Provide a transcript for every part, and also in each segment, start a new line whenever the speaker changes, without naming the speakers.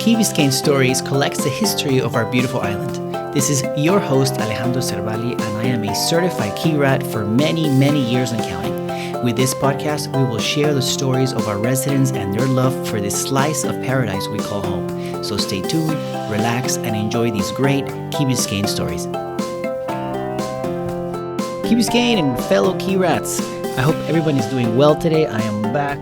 Key Biscayne Stories collects the history of our beautiful island. This is your host, Alejandro Cervali, and I am a certified Key Rat for many, many years and counting. With this podcast, we will share the stories of our residents and their love for this slice of paradise we call home. So stay tuned, relax, and enjoy these great Key Biscayne stories. Key Biscayne and fellow Key Rats, I hope everybody's doing well today. I am back.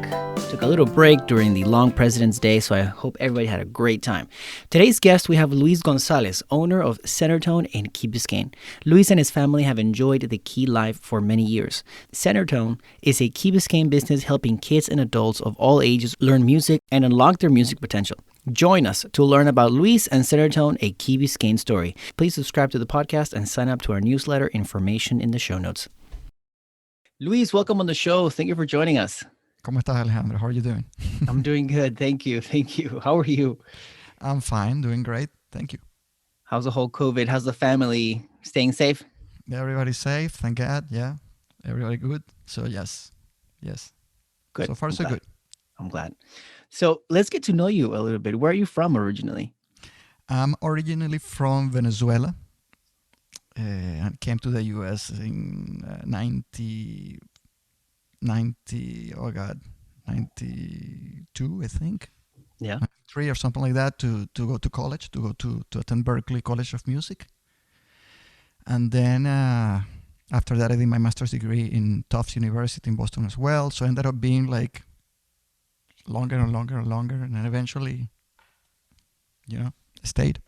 Took a little break during the long President's Day, so I hope everybody had a great time. Today's guest, we have Luis Gonzalez, owner of Centertone in Key Biscayne. Luis and his family have enjoyed the Key life for many years. Centertone is a Key Biscayne business helping kids and adults of all ages learn music and unlock their music potential. Join us to learn about Luis and Centertone, a Key Biscayne story. Please subscribe to the podcast and sign up to our newsletter, information in the show notes. Luis, welcome on the show. Thank you for joining us.
¿Cómo estás, Alejandro? How are you doing?
I'm doing good. Thank you. Thank you. How are you?
I'm fine. Doing great. Thank you.
How's the whole COVID? How's the family? Staying safe?
Everybody's safe. Thank God. Yeah. Everybody good. So, yes.
Good.
So far, so good.
I'm glad. So let's get to know you a little bit. Where are you from originally?
I'm originally from Venezuela. I came to the U.S. in 92, I think. Yeah. 3 or something like that to go to college, to attend Berkeley College of Music. And then after that, I did my master's degree in Tufts University in Boston as well. So I ended up being like longer. And then eventually, stayed.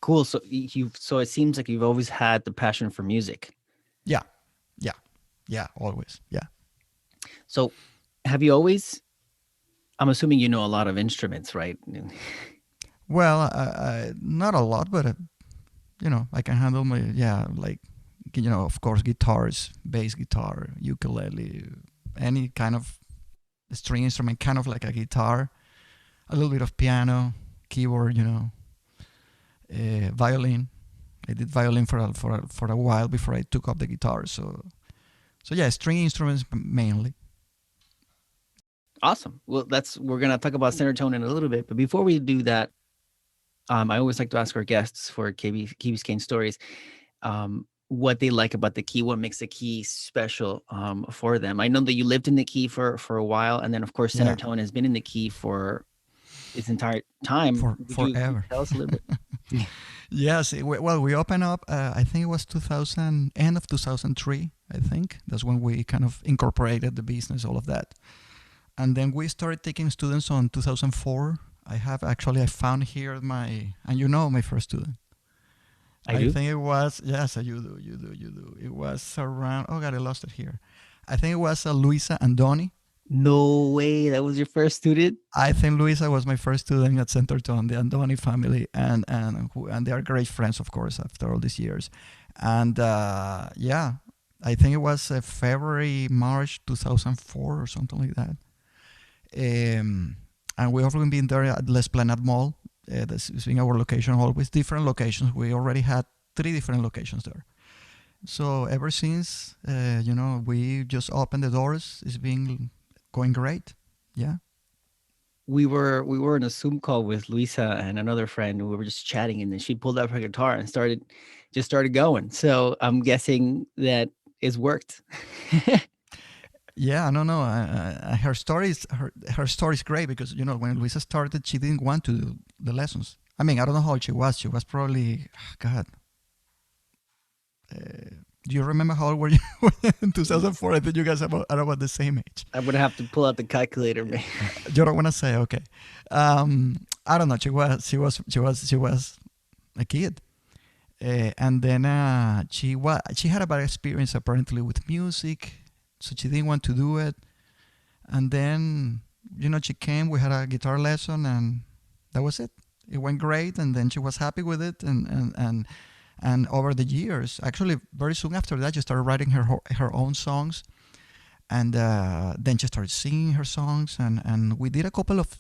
Cool. So it seems like you've always had the passion for music.
Yeah, always. Yeah.
So have you always, I'm assuming you know a lot of instruments, right?
Well, not a lot, but, I can handle of course, guitars, bass guitar, ukulele, any kind of string instrument, kind of like a guitar, a little bit of piano, keyboard, violin. I did violin for a while before I took up the guitar. So yeah, string instruments mainly.
Awesome. Well, we're going to talk about Centertone in a little bit, but before we do that, I always like to ask our guests for Key Biscayne Stories, what they like about the Key, what makes the Key special for them. I know that you lived in the Key for a while, and then of course Centertone has been in the Key for its entire time.
Forever.
Tell us a little bit.
Yes. Well, we opened up, I think it was end of 2003, I think. That's when we kind of incorporated the business, all of that. And then we started taking students on 2004. I found here my first student. I think it was, yes, you do. It was around, oh God, I lost it here. I think it was Luisa Andoni.
No way, that was your first student?
I think Luisa was my first student at Centertone, the Andoni family, and they are great friends, of course, after all these years. And I think it was March 2004 or something like that. And we have been there at Les Planade Mall. This has been our location, always different locations. We already had 3 different locations there. So ever since, we just opened the doors. It's been going great. Yeah.
We were in a Zoom call with Luisa and another friend. We were just chatting, and then she pulled out her guitar and started going. So I'm guessing that it's worked.
Yeah, no. Her story is great because when Luisa started, she didn't want to do the lessons. I mean, I don't know how old she was. She was probably, God. Do you remember how old were you in 2004? I think you guys are about the same age.
I would have to pull out the calculator, man.
You don't want to say, okay. I don't know. She was a kid, and then she had a bad experience apparently with music, so she didn't want to do it. And then she came. We had a guitar lesson, and that was it. It went great, and then she was happy with it, and over the years, actually very soon after that, she started writing her own songs, and then she started singing her songs, and we did a couple of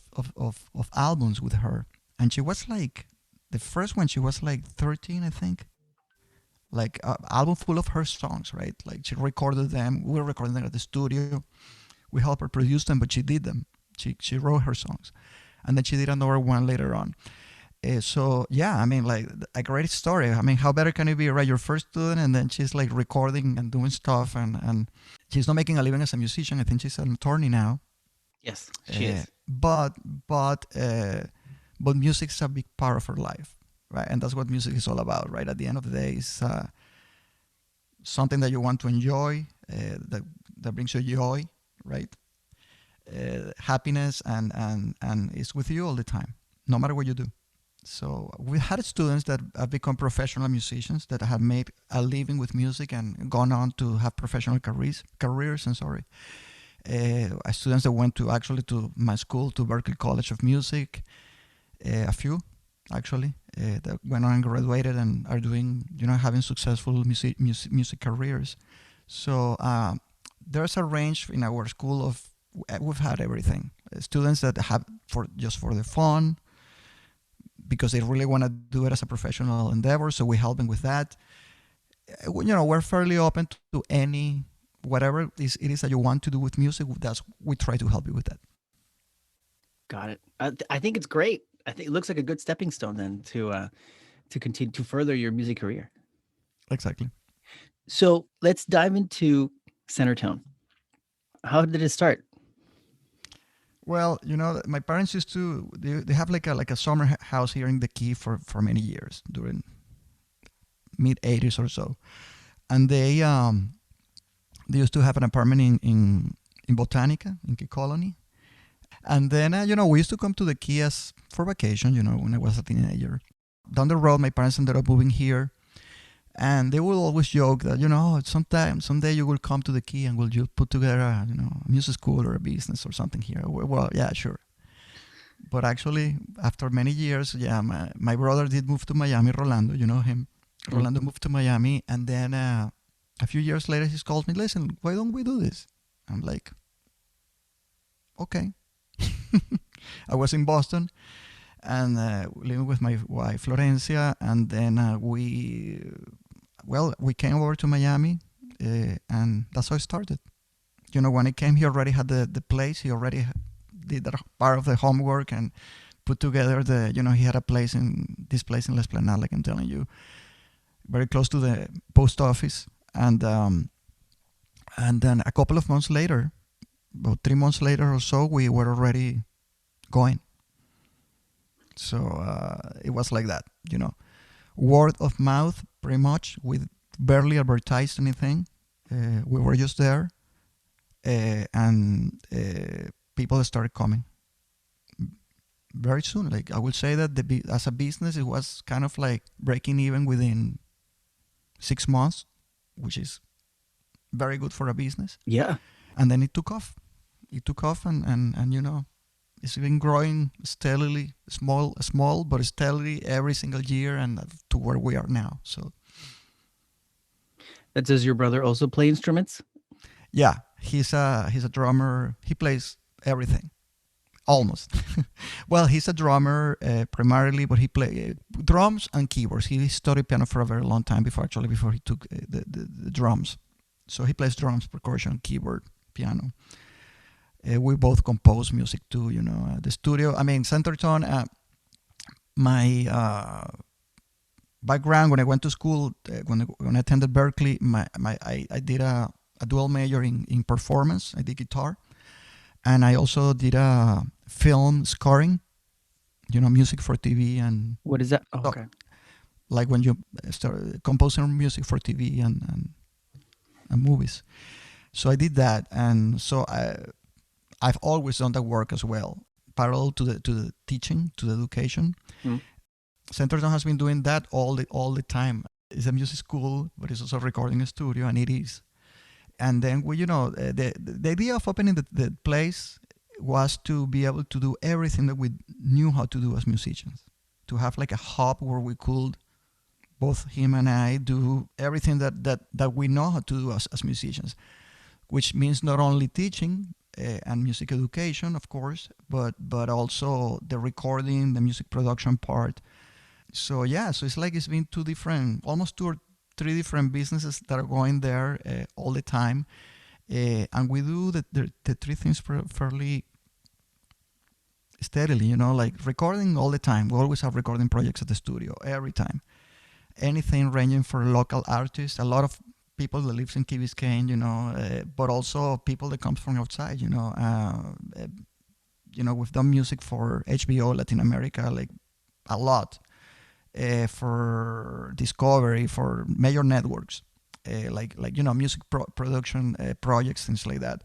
albums with her. And she was like, the first one, she was like 13, I think. Like an album full of her songs, right? Like she recorded them. We were recording them at the studio. We helped her produce them, but she did them. She wrote her songs. and then she did another one later on. So yeah, I mean, like a great story. I mean, how better can it be, right? Your first student, and then she's like recording and doing stuff, and she's not making a living as a musician. I think she's an attorney now.
Yes, she
Uh,
is.
but but uh, but music is a big part of her life, right? And that's what music is all about, right? At the end of the day, it's something that you want to enjoy, that brings you joy, right? Happiness, and it's with you all the time, no matter what you do. So we had students that have become professional musicians that have made a living with music and gone on to have professional careers. And sorry, students that went to actually to my school, to Berkeley College of Music, a few actually that went on and graduated and are doing, having successful music careers. So there's a range in our school of, we've had everything. Students that have for the fun, because they really want to do it as a professional endeavor, so we help them with that. We're fairly open to any, whatever it is that you want to do with music. We try to help you with that.
Got it. I think it's great. I think it looks like a good stepping stone then to continue to further your music career.
Exactly.
So let's dive into Centertone. How did it start?
Well, my parents used to, they have like a summer house here in the Key for many years, during mid 80s or so. And they used to have an apartment in Botanica, in Key Colony. And then, we used to come to the Key as for vacation, when I was a teenager. Down the road, my parents ended up moving here. And they will always joke that, someday you will come to the Key and will you put together a music school or a business or something here. Well, yeah, sure. But actually, after many years, yeah, my brother did move to Miami, Rolando, you know him. Rolando moved to Miami, and then a few years later, he called me, listen, why don't we do this? I'm like, okay. I was in Boston and living with my wife, Florencia, and then we came over to Miami, and that's how it started. When he came, he already had the place. He already did that part of the homework and put together he had a place in La Esplanade, like I'm telling you, very close to the post office. And then a couple of months later, about 3 months later or so, we were already going. So it was like that, word of mouth, pretty much. We barely advertised anything. We were just there, and people started coming very soon. Like, I would say that as a business, it was kind of like breaking even within 6 months, which is very good for a business.
Yeah.
And then it took off. And it's been growing steadily, small, but steadily every single year, and to where we are now. So.
Does your brother also play instruments?
Yeah, he's a drummer. He plays everything, almost. Well, he's a drummer primarily, but he plays drums and keyboards. He studied piano for a very long time before he took the drums. So he plays drums, percussion, keyboard, piano. We both compose music too, the studio. I mean, Centertone, my background when I went to school, when I attended Berkeley, I did a dual major in performance. I did guitar, and I also did a film scoring, music for TV. And
what is that? Oh, okay.
Like when you start composing music for TV and movies. So I did that, and so I've always done that work as well, parallel to the teaching, to the education. Centertone has been doing that all the time. It's a music school, but it's also a recording studio, and it is. And then the idea of opening the place was to be able to do everything that we knew how to do as musicians, to have like a hub where we could, both him and I, do everything that we know how to do as musicians, which means not only teaching and music education, of course, but also the recording, the music production part. So yeah, so it's been almost 2 or 3 different businesses that are going there all the time, and we do the 3 things fairly steadily, like recording all the time. We always have recording projects at the studio every time. Anything ranging for local artists, a lot of people that lives in Key Biscayne, but also people that comes from outside, we've done music for HBO Latin America, like a lot, for Discovery, for major networks, music production projects, things like that.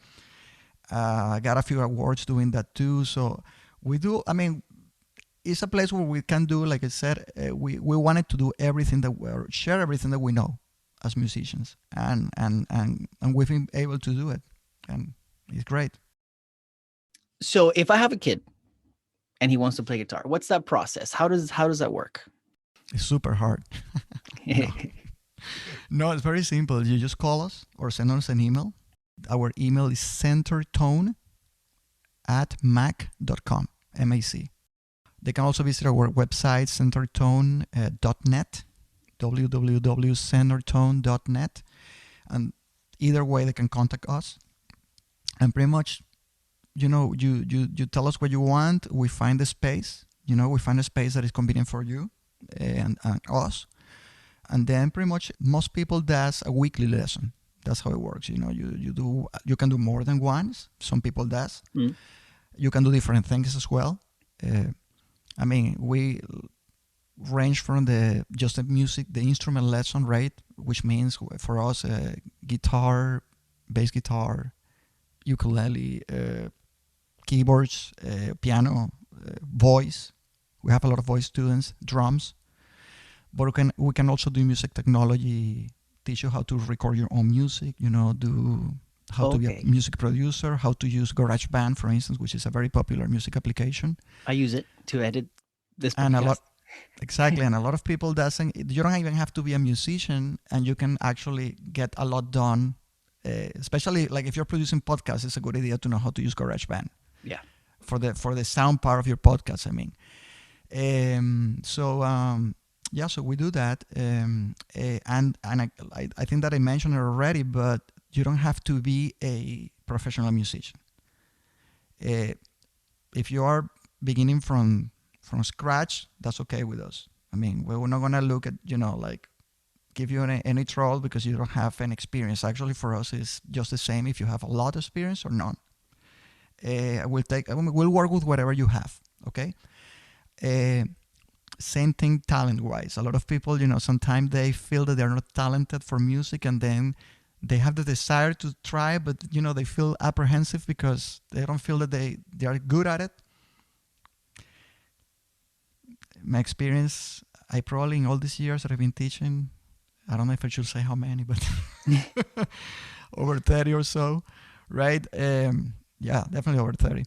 I got a few awards doing that too. So we do. I mean, it's a place where we can do, like I said, we wanted to do everything share everything that we know as musicians, and we've been able to do it, and it's great.
So if I have a kid and he wants to play guitar, what's that process? How does that work?
It's super hard. No, it's very simple. You just call us or send us an email. Our email is centertone@mac.com, MAC. They can also visit our website, centertone.net, www.centertone.net. And either way, they can contact us. And pretty much, you tell us what you want. We find the space. We find a space that is convenient for you and us. And then pretty much most people does a weekly lesson. That's how it works. You can do more than once. Some people does. You can do different things as well. We range from the music, the instrument lesson, right? Which means for us, guitar, bass guitar, ukulele, keyboards, piano, voice. We have a lot of voice students, drums. But we can also do music technology, teach you how to record your own music, do how to be a music producer, how to use GarageBand, for instance, which is a very popular music application.
I use it to edit this podcast.
And a lot of people doesn't. You don't even have to be a musician, and you can actually get a lot done. Especially like if you're producing podcasts, it's a good idea to know how to use GarageBand.
Yeah.
For the sound part of your podcast, So we do that, and I think that I mentioned it already, but you don't have to be a professional musician. If you are beginning from scratch, that's okay with us. We're not gonna look at give you any trouble because you don't have any experience. Actually, for us, it's just the same if you have a lot of experience or none. We'll work with whatever you have. Okay. Same thing talent-wise. A lot of people, sometimes they feel that they're not talented for music, and then they have the desire to try, but they feel apprehensive because they don't feel that they are good at it. My experience, I probably in all these years that I've been teaching, I don't know if I should say how many, but over 30 or so, right? Yeah, definitely over 30.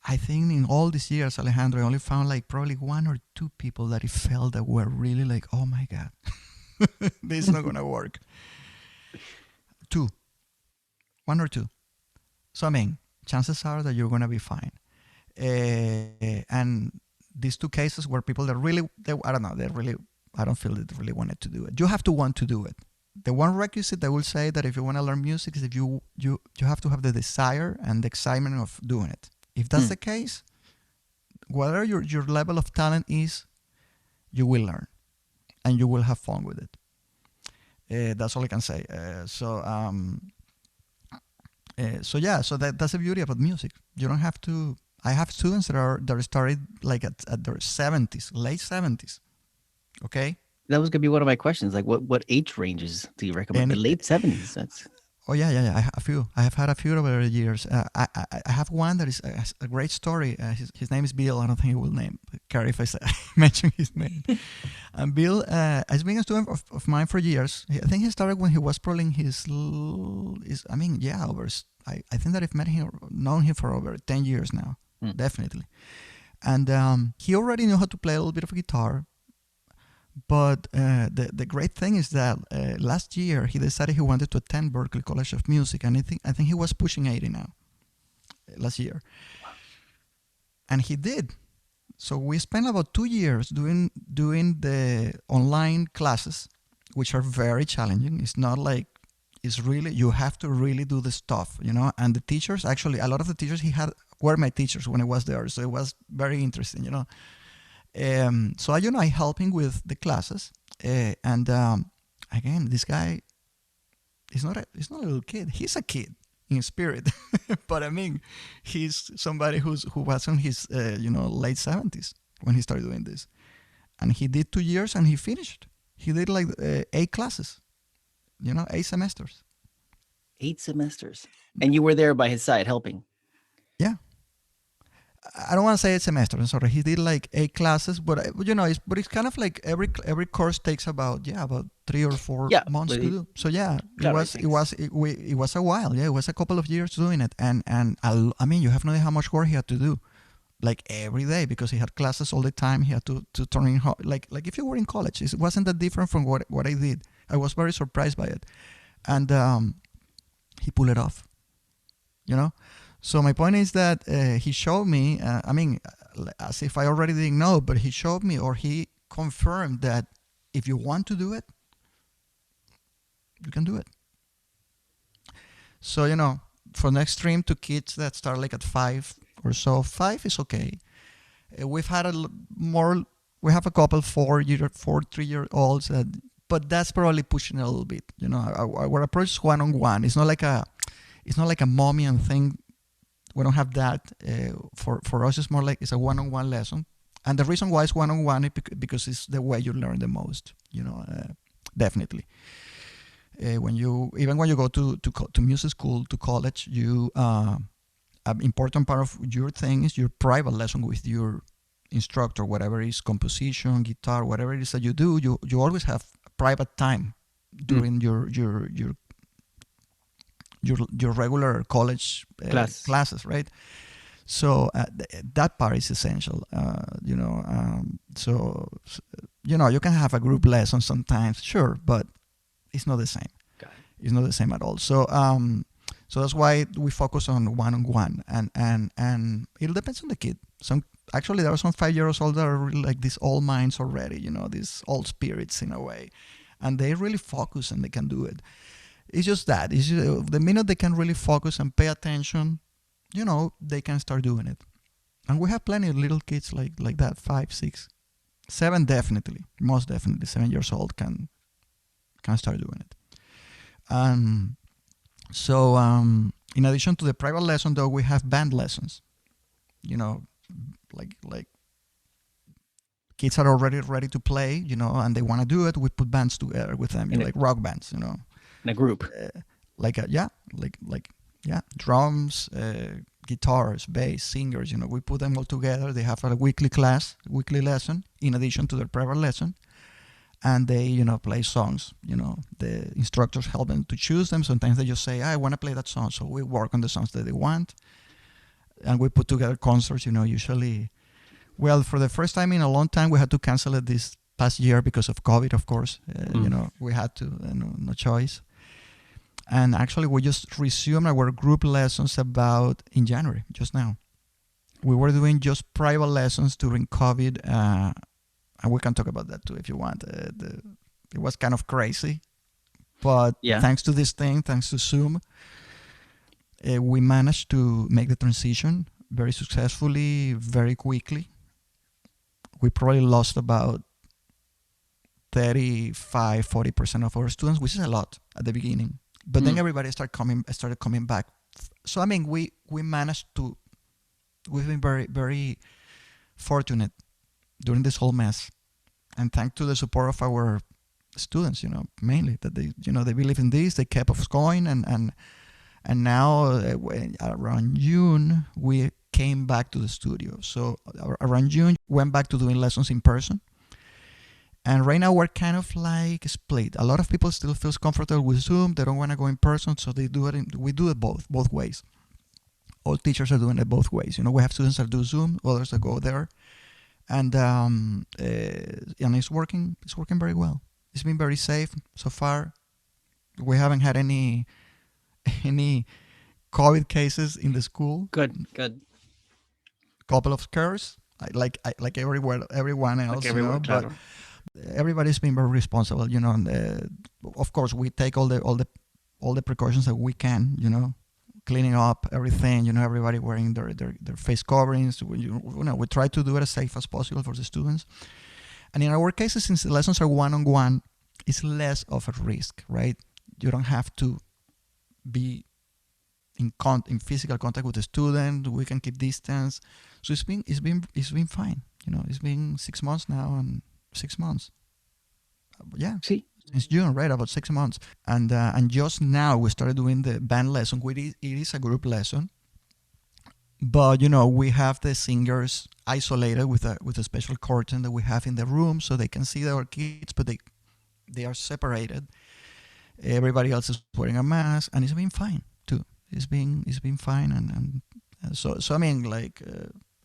I think in all these years, Alejandro, I only found probably one or two people that I felt that were really oh my God, this is not going to work. One or two. So, chances are that you're going to be fine. And these two cases were people that really, I don't feel that they really wanted to do it. You have to want to do it. The one requisite I will say that if you want to learn music is if you have to have the desire and the excitement of doing it. If that's the case, whatever your level of talent is, you will learn, and you will have fun with it. That's all I can say. So that's the beauty about music. You don't have to. I have students that started at their 70s, late 70s. Okay.
That was gonna be one of my questions. What age ranges do you recommend? The late 70s. That's.
Oh yeah. I have had a few over the years. I have one that is a great story. His name is Bill. I don't think he will care if I mention his name. And Bill has been a student of mine for years. I think he started when he was probably in I think that I've known him for over 10 years now, definitely. And he already knew how to play a little bit of guitar. But the great thing is that last year he decided he wanted to attend Berklee College of Music, and I think he was pushing 80 now. Last year, and he did. So we spent about 2 years doing the online classes, which are very challenging. It's not is really, you have to really do the stuff, and the teachers, actually a lot of the teachers he had were my teachers when I was there, so it was very interesting. So I help him with the classes, and again, this guy he's not a little kid, he's a kid in spirit, but I mean, he's somebody who was in his late 70s when he started doing this, and he did 2 years and he finished. He did like 8 classes, 8 semesters.
8 semesters. And you were there by his side helping.
Yeah. I don't want to say 8 semesters. I'm sorry. He did like 8 classes, but it's kind of like every course takes about 3 or 4 months to do. So it was a while. Yeah, it was a couple of years doing it, and I mean, you have no idea how much work he had to do, like every day, because he had classes all the time. He had to turn in like if you were in college. It wasn't that different from what I did. I was very surprised by it, and he pulled it off. So my point is that he showed me, as if I already didn't know, but he showed me, or he confirmed that if you want to do it, you can do it. So, for next stream to kids that start like at 5 or so, 5 is okay. We've had we have a couple 3-year-olds, but that's probably pushing it a little bit. Our approach is one-on-one. It's not like a mommy and thing. We don't have that. For us, it's more like it's a one-on-one lesson. And the reason why it's one-on-one is because it's the way you learn the most, definitely. When you go to music school, to college, an important part of your thing is your private lesson with your instructor, whatever it is, composition, guitar, whatever it is that you do, you always have private time during your regular college classes, right? So that part is essential, so you can have a group lesson sometimes, sure, but it's not the same. It's not the same at all. So that's why we focus on one-on-one, and it depends on the kid. Actually, there are some 5-year-olds that are really like these old minds already, these old spirits in a way, and they really focus and they can do it. It's just that. The minute they can really focus and pay attention, they can start doing it. And we have plenty of little kids like that, 5, 6, 7 definitely. Most definitely 7 years old can start doing it. So in addition to the private lesson, though, we have band lessons. Like kids are already ready to play, and they want to do it. We put bands together with them, like rock bands,
in a group,
drums, guitars, bass, singers. We put them all together. They have a weekly lesson in addition to their private lesson, and they play songs. The instructors help them to choose them. Sometimes they just say, I want to play that song, so we work on the songs that they want, and we put together concerts. Usually, well, for the first time in a long time, we had to cancel it this past year because of COVID, of course. We had to, no choice. And actually, we just resumed our group lessons in January, just now. We were doing just private lessons during COVID, and we can talk about that too if you want. It was kind of crazy, but thanks to this thing, thanks to Zoom, we managed to make the transition very successfully, very quickly. We probably lost about 35-40% of our students, which is a lot at the beginning. But then everybody started coming back. So I mean, we managed to. We've been very, very fortunate during this whole mess, and thanks to the support of our students, mainly that they believe in this. They kept us going, and now around June we came back to the studio. So around June went back to doing lessons in person. And right now we're kind of like split. A lot of people still feels comfortable with Zoom. They don't want to go in person, so they do it. We do it both ways. All teachers are doing it both ways. We have students that do Zoom, others that go there, and it's working. It's working very well. It's been very safe so far. We haven't had any COVID cases in the school.
Good.
Couple of scares, like everyone else. But everybody's been very responsible, and of course we take all the all the precautions that we can, cleaning up everything, everybody wearing their face coverings. We try to do it as safe as possible for the students. And in our cases, since the lessons are one-on-one, it's less of a risk, right? You don't have to be in physical contact with the student. We can keep distance. So it's been fine. It's been 6 months now, and 6 months. Yeah.
See,
Since June, right? About 6 months. And just now we started doing the band lesson. It is a group lesson. But we have the singers isolated with a special curtain that we have in the room, so they can see our kids, but they are separated. Everybody else is wearing a mask, and it's been fine too. It's been fine, and so I mean, like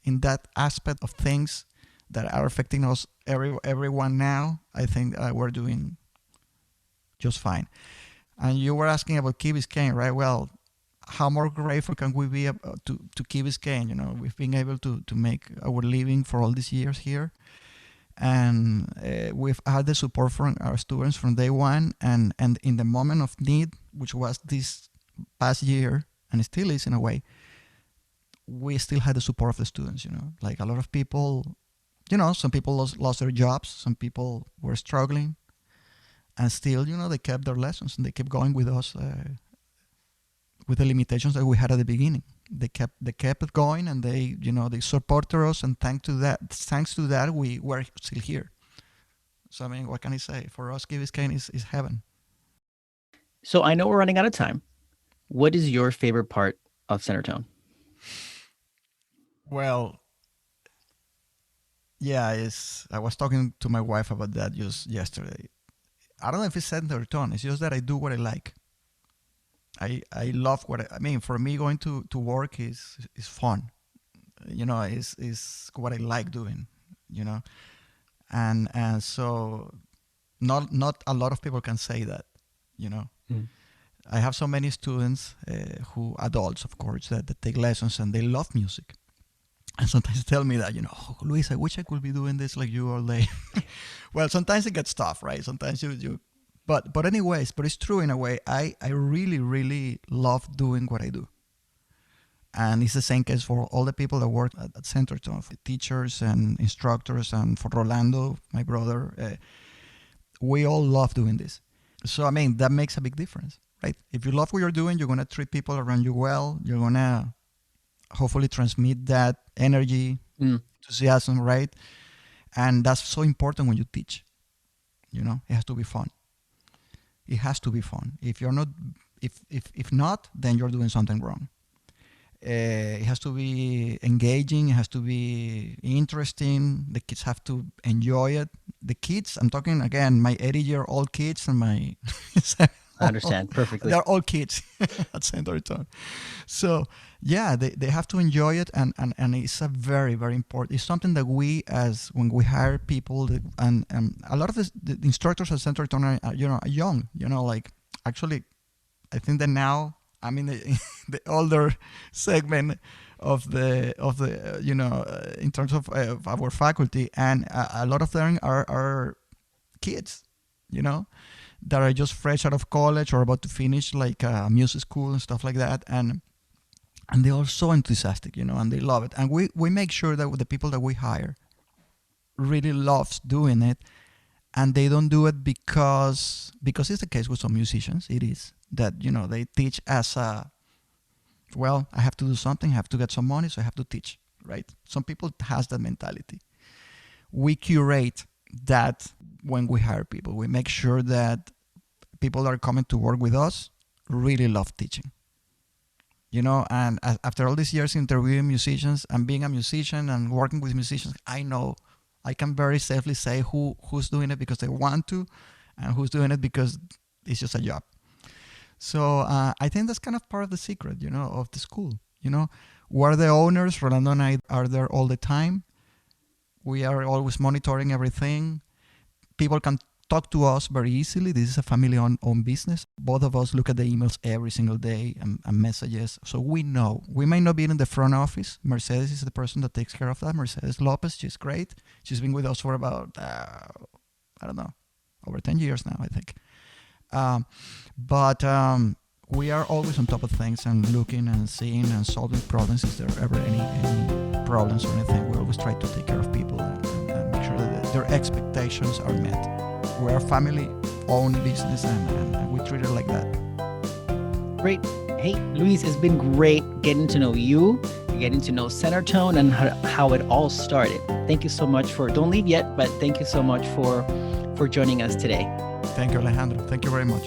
in that aspect of things that are affecting us, everyone now, I think we're doing just fine. And you were asking about Key Biscayne, right? Well, how more grateful can we be to Key Biscayne? We've been able to make our living for all these years here, and we've had the support from our students from day one, and in the moment of need, which was this past year, and it still is in a way, we still had the support of the students. Like a lot of people, some people lost their jobs, some people were struggling, and still, they kept their lessons and they kept going with us. With the limitations that we had at the beginning, they kept it going, and they supported us, and thanks to that, we were still here. So I mean, what can I say? For us, Key Biscayne is heaven.
so I know we're running out of time. What is your favorite part of Centertone?
Well, yeah, I was talking to my wife about that just yesterday. I don't know if it's Centertone. It's just that I do what I like. I love I mean. For me, going to work is fun. Is what I like doing. And so not a lot of people can say that.
Mm.
I have so many students adults, of course, that take lessons, and they love music. And sometimes tell me that, oh, Luis, I wish I could be doing this like you all day. Well, sometimes it gets tough, right? Sometimes but anyways, but it's true in a way. I really, really love doing what I do. And it's the same case for all the people that work at Centertone, teachers and instructors, and for Rolando, my brother. We all love doing this. So, I mean, that makes a big difference, right? If you love what you're doing, you're going to treat people around you well. You're going to hopefully transmit that energy, enthusiasm, right? And that's so important when you teach. It has to be fun. It has to be fun. If you're not, if not, then you're doing something wrong. It has to be engaging. It has to be interesting. The kids have to enjoy it. The kids, I'm talking again, my 80-year-old kids and my
I understand perfectly.
They're all kids at Centertone. So yeah, they have to enjoy it, and it's a very, very important. It's something that when we hire people, and a lot of the instructors at Centertone are young. Like actually, I think that now I'm in the older segment of the in terms of our faculty, and a lot of them are kids, that are just fresh out of college or about to finish like music school and stuff like that, and they are so enthusiastic, and they love it. And we make sure that the people that we hire really loves doing it, and they don't do it because it's the case with some musicians. It is that they teach as I have to do something, I have to get some money, so I have to teach, right? Some people has that mentality. We curate that when we hire people. We make sure that people that are coming to work with us really love teaching. And after all these years interviewing musicians and being a musician and working with musicians, I know I can very safely say who's doing it because they want to, and who's doing it because it's just a job. So I think that's kind of part of the secret, of the school. We're the owners. Rolando and I are there all the time. We are always monitoring everything. People can talk to us very easily. This is a family-owned business. Both of us look at the emails every single day and messages. So we know. We may not be in the front office. Mercedes is the person that takes care of that. Mercedes Lopez, she's great. She's been with us for about, over 10 years now, I think. But we are always on top of things and looking and seeing and solving problems. If there are ever any problems or anything, we always try to take care of people and make sure that their expectations are met. We are a family-owned business and we treat it like that.
Great. Hey, Luis, it's been great getting to know you, getting to know Centertone and how it all started. Thank you so much don't leave yet, but thank you so much for joining us today.
Thank you, Alejandro. Thank you very much.